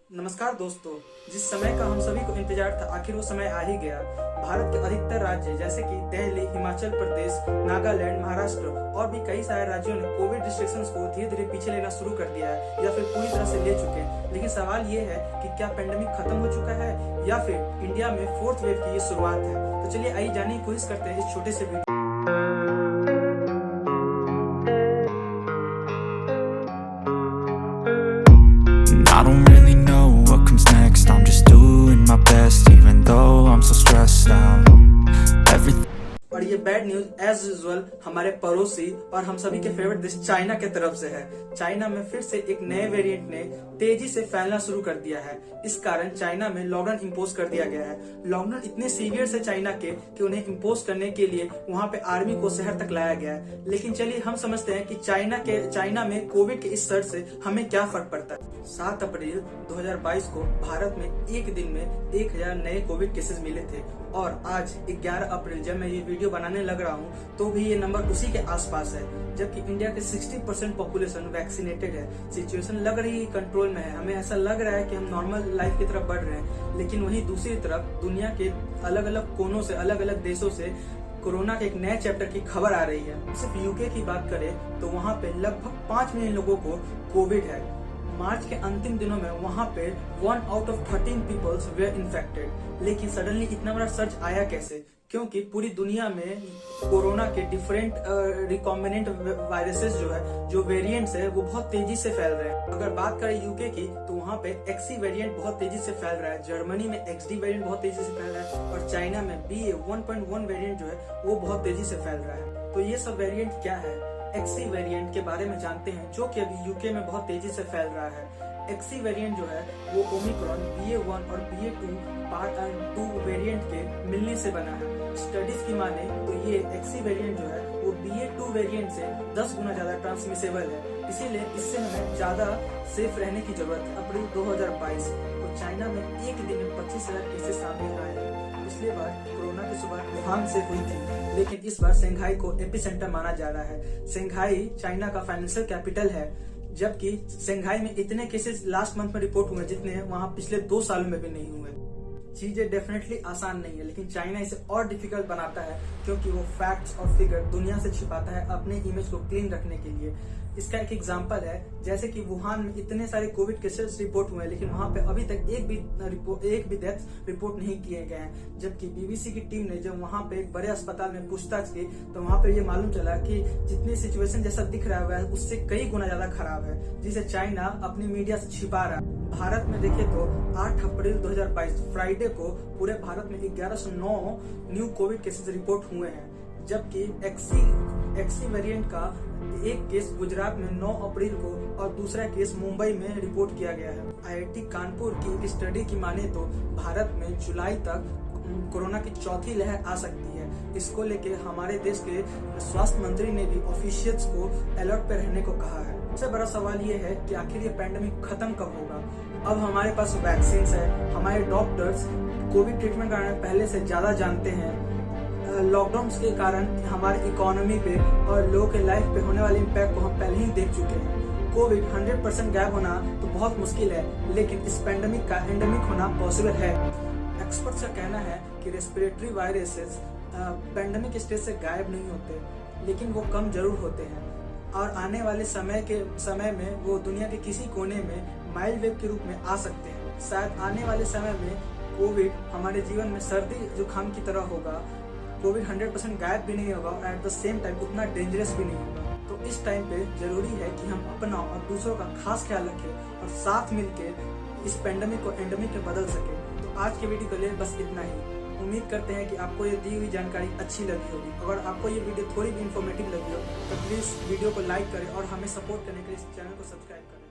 नमस्कार दोस्तों, जिस समय का हम सभी को इंतजार था आखिर वो समय आ ही गया। भारत के अधिकतर राज्य जैसे कि दिल्ली, हिमाचल प्रदेश, नागालैंड, महाराष्ट्र और भी कई सारे राज्यों ने कोविड रिस्ट्रिक्शंस को धीरे धीरे पीछे लेना शुरू कर दिया है या फिर पूरी तरह से ले चुके हैं। लेकिन सवाल ये है कि क्या पेंडेमिक खत्म हो चुका है या फिर इंडिया में फोर्थ वेव की ये शुरुआत है। तो चलिए आइए जानने की कोशिश करते हैं इस छोटे से video. I don't really know what comes next. I'm just doing my best, even though I'm so stressed out. Everything. और ये बैड न्यूज एज यूजुअल हमारे पड़ोसी और हम सभी के फेवरेट देश चाइना के तरफ से है। चाइना में फिर से एक नए वेरिएंट ने तेजी से फैलना शुरू कर दिया है। इस कारण चाइना में लॉकडाउन इम्पोज कर दिया गया है। लॉकडाउन इतने सीवियर से चाइना के कि उन्हें इम्पोज करने के लिए वहां पे आर्मी को शहर तक लाया गया है। लेकिन चलिए हम समझते हैं कि चाइना में कोविड के इस सर्ज से हमें क्या फर्क पड़ता है। 7 अप्रैल 2022 को भारत में एक दिन में 1000 नए कोविड केसेस मिले थे और आज 11 अप्रैल जब मैं ये वीडियो बनाने लग रहा हूँ तो भी ये नंबर उसी के आसपास है। जबकि इंडिया के 60% पॉपुलेशन वैक्सीनेटेड है। सिचुएशन लग रही है कंट्रोल में है, हमें ऐसा लग रहा है कि हम नॉर्मल लाइफ की तरफ बढ़ रहे हैं। लेकिन वहीं दूसरी तरफ दुनिया के अलग अलग कोनों से, अलग अलग देशों से कोरोना के एक नए चैप्टर की खबर आ रही है। सिर्फ यूके की बात करें तो वहाँ पे लगभग 5 मिलियन लोगों को कोविड है। मार्च के अंतिम दिनों में वहां पे 1 out of 13 peoples were infected. लेकिन सडनली इतना बड़ा सर्च आया कैसे? क्योंकि पूरी दुनिया में कोरोना के डिफरेंट रिकॉम्बिनेंट वायरसेस जो वेरिएंट्स है वो बहुत तेजी से फैल रहे हैं। अगर बात करें यूके की तो वहाँ पे एक्सी वेरिएंट बहुत तेजी से फैल रहा है, जर्मनी में एक्सडी वेरिएंट बहुत तेजी से फैल रहा है और चाइना में BA 1.1 वेरिएंट जो है वो बहुत तेजी से फैल रहा है। तो ये सब वेरिएंट क्या है? एक्सी वेरिएंट के बारे में जानते हैं जो कि अभी यूके में बहुत तेजी से फैल रहा है। एक्सी वेरिएंट जो है वो ओमिक्रॉन BA1 और BA2 पार्ट 2 वेरिएंट के मिलने से बना है। स्टडीज की माने तो ये एक्सी वेरिएंट जो है वो BA2 वेरिएंट से 10 गुना ज्यादा ट्रांसमिसेबल है। इसीलिए इससे हमें ज्यादा सेफ रहने की जरूरत है। अप्रैल 2022 को चाइना में एक दिन में 25,000 केसेस सामने आए हैं। पिछली बार कोरोना की शुरुआत वुहान से हुई थी, लेकिन इस बार शंघाई को एपिसेंटर माना जा रहा है। शंघाई चाइना का फाइनेंशियल कैपिटल है, जबकि शंघाई में इतने केसेस लास्ट मंथ में रिपोर्ट हुए जितने वहां पिछले 2 सालों में भी नहीं हुए। चीजें डेफिनेटली आसान नहीं है, लेकिन चाइना इसे और डिफिकल्ट बनाता है क्योंकि वो फैक्ट्स और फिगर दुनिया से छिपाता है अपने इमेज को क्लीन रखने के लिए। इसका एक एग्जांपल है जैसे कि वुहान में इतने सारे कोविड केसेस रिपोर्ट हुए हैं, लेकिन वहां पे अभी तक एक भी डेथ रिपोर्ट नहीं किए गए हैं। जबकि BBC की टीम ने जब वहां पे एक बड़े अस्पताल में पूछताछ की तो वहां पे ये मालूम चला कि जितनी सिचुएशन जैसा दिख रहा है उससे कई गुना ज्यादा खराब है, जिसे चाइना अपनी मीडिया से छिपा रहा है। भारत में देखें तो 8 अप्रैल 2022 फ्राइडे को पूरे भारत में 1109 न्यू कोविड केसेस रिपोर्ट हुए हैं। जबकि एक्सी वेरिएंट का एक केस गुजरात में 9 अप्रैल को और दूसरा केस मुंबई में रिपोर्ट किया गया है। IIT कानपुर की एक स्टडी की माने तो भारत में जुलाई तक कोरोना की चौथी लहर आ सकती है। इसको लेके हमारे देश के स्वास्थ्य मंत्री ने भी ऑफिशियल्स को अलर्ट पे रहने को कहा है। सबसे बड़ा सवाल ये है कि आखिर ये पैंडेमिक खत्म कब होगा? अब हमारे पास वैक्सीन है, हमारे डॉक्टर्स कोविड ट्रीटमेंट के बारे में पहले से ज्यादा जानते हैं। लॉकडाउन के कारण हमारी इकोनॉमी पे और लोगों के लाइफ पे होने वाले इम्पैक्ट को हम पहले ही देख चुके हैं। कोविड 100% गायब होना तो बहुत मुश्किल है, लेकिन इस पैंडेमिक का एंडेमिक होना पॉसिबल है। एक्सपर्ट्स का कहना है कि रेस्पिरेटरी वायरसेस पैंडेमिक स्टेज से गायब नहीं होते, लेकिन वो कम जरूर होते हैं और आने वाले समय में वो दुनिया के किसी कोने में माइल्ड वेव के रूप में आ सकते हैं। शायद आने वाले समय में कोविड हमारे जीवन में सर्दी जुकाम की तरह होगा। कोविड 100% गायब भी नहीं होगा और एट द सेम टाइम उतना डेंजरस भी नहीं होगा। तो इस टाइम पे जरूरी है कि हम अपना और दूसरों का खास ख्याल रखें और साथ मिलके इस पैंडेमिक को एंडेमिक में बदल सके। तो आज के वीडियो के लिए बस इतना ही। उम्मीद करते हैं कि आपको ये दी हुई जानकारी अच्छी लगी होगी। अगर आपको ये वीडियो थोड़ी भी इन्फॉर्मेटिव लगी हो तो प्लीज वीडियो को लाइक करें और हमें सपोर्ट करने के लिए इस चैनल को सब्सक्राइब करें।